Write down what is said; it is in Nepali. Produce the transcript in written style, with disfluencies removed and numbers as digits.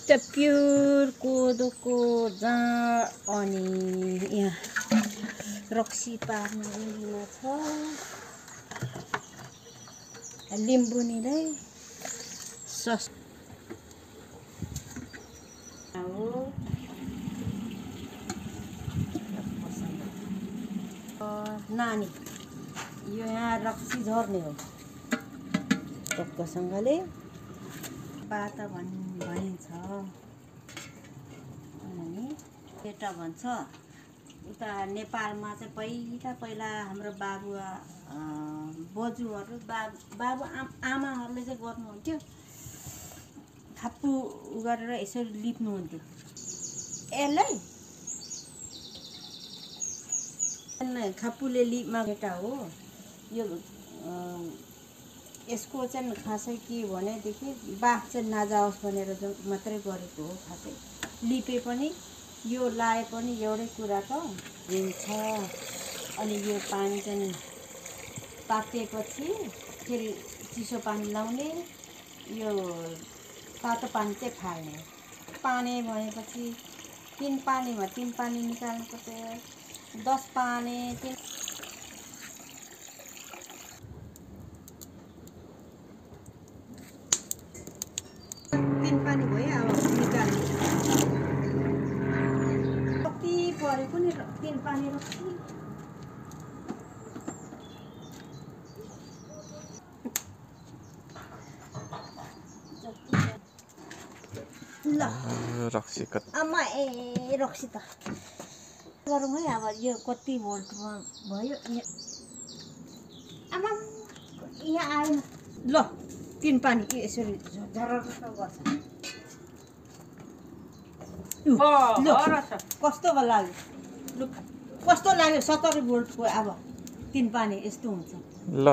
त्यो प्योर कोदोको जाँड अनि यहाँ रक्सी पार्ने रेडीमा छ। लिम्बू निलाई सस हो। नानी यो यहाँ रक्सी झर्ने हो टक्कसँगले पाता भनिन्छ अनि पेटा भन्छ। उता नेपालमा चाहिँ पहिला हाम्रो बोजूहरू बाबु आमाहरूले चाहिँ गर्नुहुन्थ्यो। खाप्पु गरेर यसरी लिप्नुहुन्थ्यो यसलाई। खाप्पुले लिपमा केटा हो यो। यसको चाहिँ खासै के भनेदेखि बाघ चाहिँ नजाओस् भनेर मात्रै गरेको हो। खासै लिपे पनि यो लाए पनि एउटै कुरा त हुन्छ। अनि यो पानी चाहिँ तातेपछि फेरि चिसो पानी लाउने, यो तातो पानी चाहिँ फाल्ने। पानी भएपछि 3 पानीमा 3 पानी निकाल्नुपर्छ। 10 पानी 3 पानी भयो। अब निकाल्ने कति परेको नि 3 पानी रक्सी। ल रक्सी आमा रक्सी त गरौँ है। अब यो कति भोल्टमा भयो आमा यहाँ आएन। ल 3 पानी यसरी झरर गर्छ। कस्तो लाग्यो? लु कस्तो लाग्यो? 70 भोल्टको अब 3 पानी यस्तो हुन्छ। ल